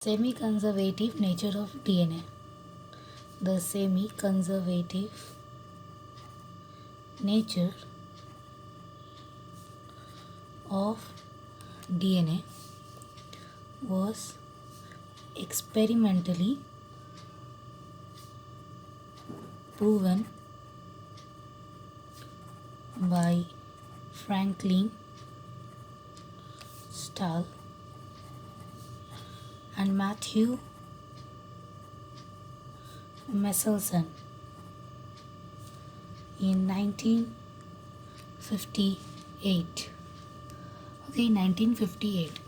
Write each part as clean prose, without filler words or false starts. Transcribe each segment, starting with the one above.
Semi-conservative nature of DNA. The semi-conservative nature of DNA was experimentally proven by Franklin Stahl and Matthew Messelson in 1958. Okay, 1958.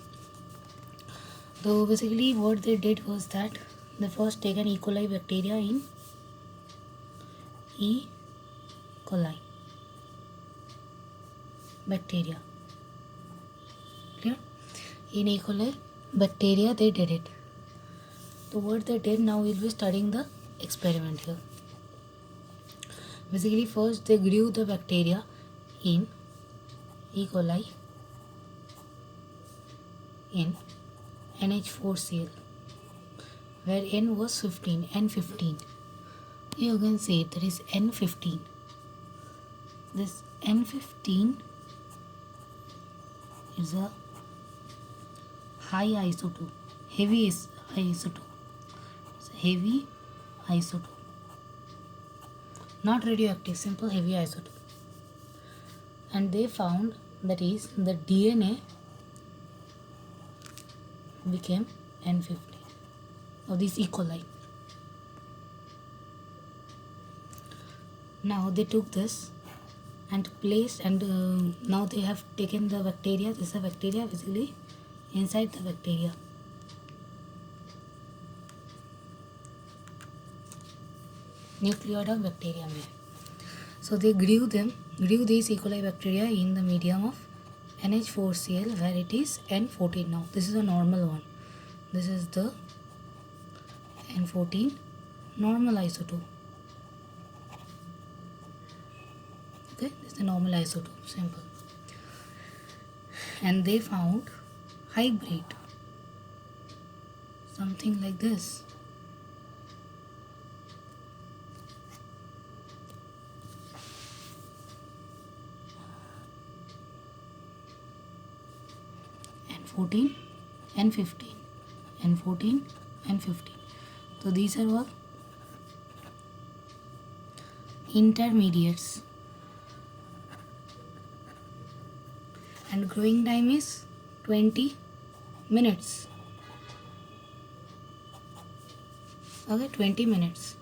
So basically what they did was that they first taken E. coli bacteria in E. coli bacteria. Clear? In E. coli bacteria they did it. So what they did, now we'll be studying the experiment here. Basically first they grew the bacteria in E. coli in NH4Cl where N was 15, N15. You can see that is N15. This N15 is a high isotope, heavy isotope. It's a heavy isotope. Not radioactive, simple heavy isotope. And they found that is the DNA became N15 of this E. coli. Now they took this and placed, and now they have taken the bacteria. This is a bacteria, basically inside the bacteria. Nucleoid of bacteria में. So they grew these E. coli bacteria in the medium of NH4Cl where it is N14 now. This is a normal one. This is the N14 normal isotope. Okay, this is the normal isotope, simple. And they found hybrid, something like this. N14, N15, N14, N15. So these are all intermediates. And growing time is 20 minutes. Okay, 20 minutes.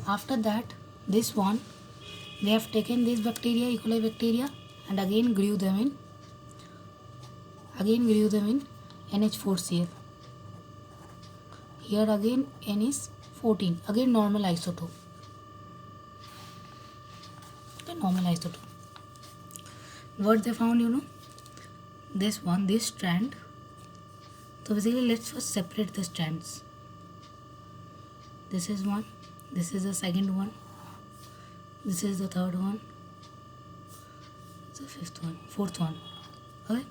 After that, this one, they have taken this bacteria, E. coli bacteria, and again grew them in NH4Cl. Here again N is 14, again normal isotope. Okay, normal isotope. What they found, this strand. So basically let's first separate the strands. This is one, this is the second one, this is the third one, the fifth one, fourth one. Okay,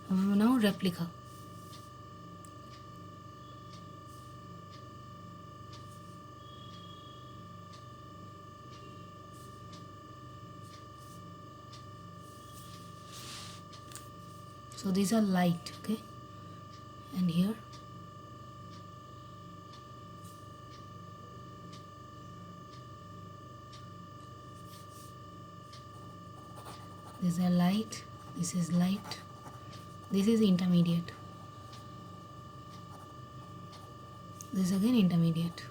now replica. So these are light, okay, and here these are light, this is light, this is intermediate, this is again intermediate.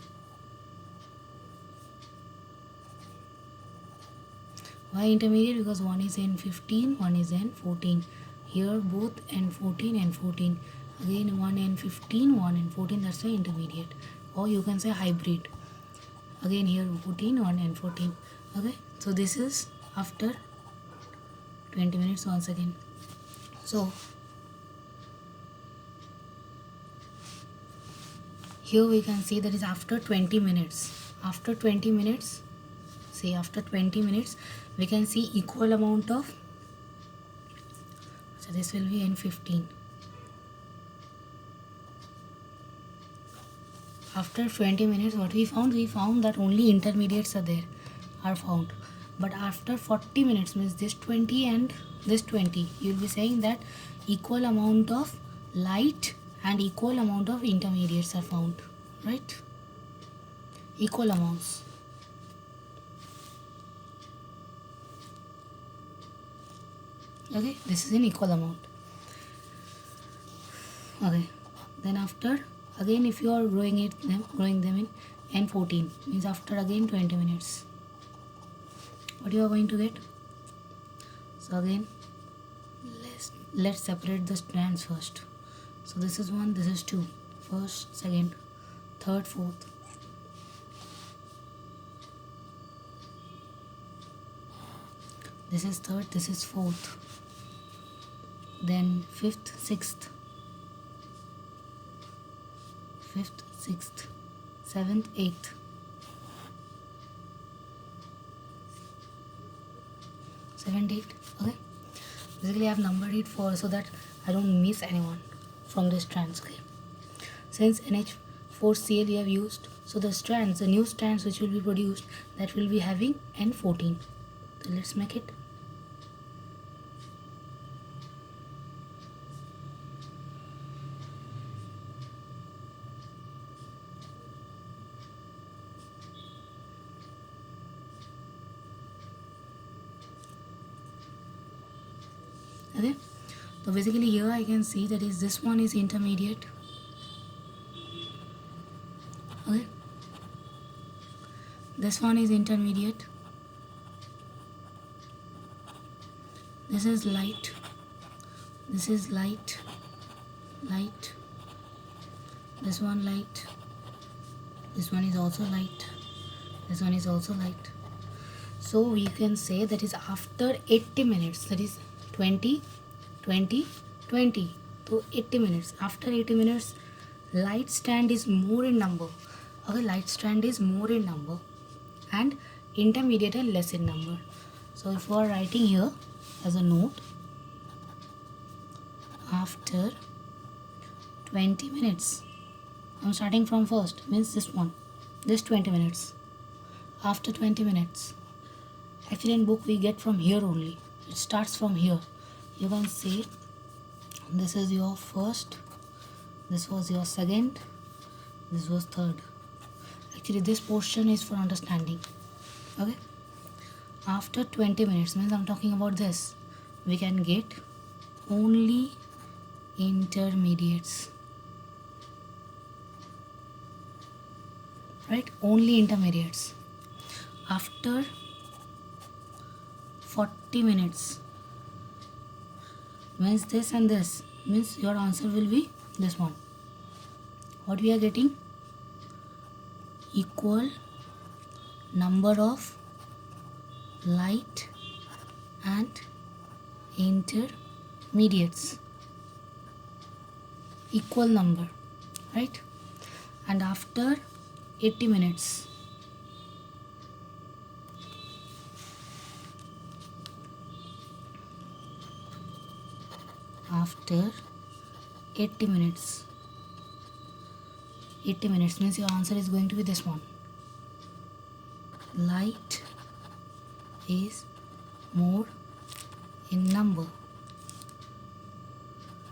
Why intermediate? Because one is N15, one is N14. Here both N14 and 14. Again one N15, one N14. That's why intermediate. Or you can say hybrid. Again here 14, one N14. Okay. So this is after 20 minutes once again. So here we can see that is after 20 minutes. After 20 minutes, see after 20 minutes, we can see equal amount of. So this will be N15. After 20 minutes, what we found? We found that only intermediates are found. But after 40 minutes, means this 20 and this 20, you'll be saying that equal amount of light and equal amount of intermediates are found, right? Equal amounts. Okay, this is an equal amount. Okay, then after, again if you are growing them in N14, means after again 20 minutes, what you are going to get? So again, let's separate the strands first. So this is 1, this is 2, first, second, third, fourth. This is third, this is fourth, then fifth, sixth, fifth, sixth, seventh, eighth, seventh, eighth. Okay, basically I have numbered it for so that I don't miss anyone from the strands. Okay, since NH4Cl we have used, so the strands, the new strands which will be produced, that will be having N14. So let's make it. Okay, so basically here I can see that is this one is intermediate. Okay, this one is intermediate, this is light, this is light, light, this one light, this one is also light, this one is also light. So we can say that is after 80 minutes, that is 20, 20, 20. So 80 minutes. After 80 minutes, light strand is more in number. Okay, light strand is more in number and intermediate and less in number. So if we are writing here as a note, after 20 minutes, I'm starting from first, means this one, this 20 minutes. After 20 minutes, actually in book we get from here only. It starts from here. You can see this is your first, this was your second, this was third. Actually this portion is for understanding. Okay, after 20 minutes, means I'm talking about this, we can get only intermediates, right? Only intermediates. After 40 minutes, means this and this, means your answer will be this one. What we are getting? Equal number of light and intermediates. Equal number, right? And after 80 minutes, after 80 minutes, 80 minutes means your answer is going to be this one. Light is more in number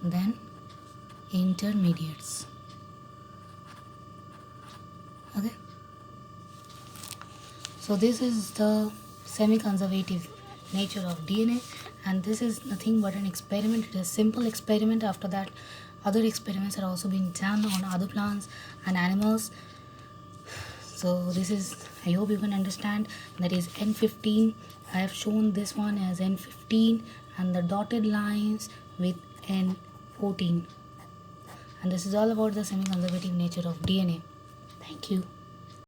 than intermediates. Okay, so this is the semi-conservative nature of DNA, and this is nothing but an experiment. It is a simple experiment. After that, other experiments are also being done on other plants and animals. So this is, I hope you can understand, that is N15. I have shown this one as N15 and the dotted lines with N14. And this is all about the semi-conservative nature of DNA. Thank you.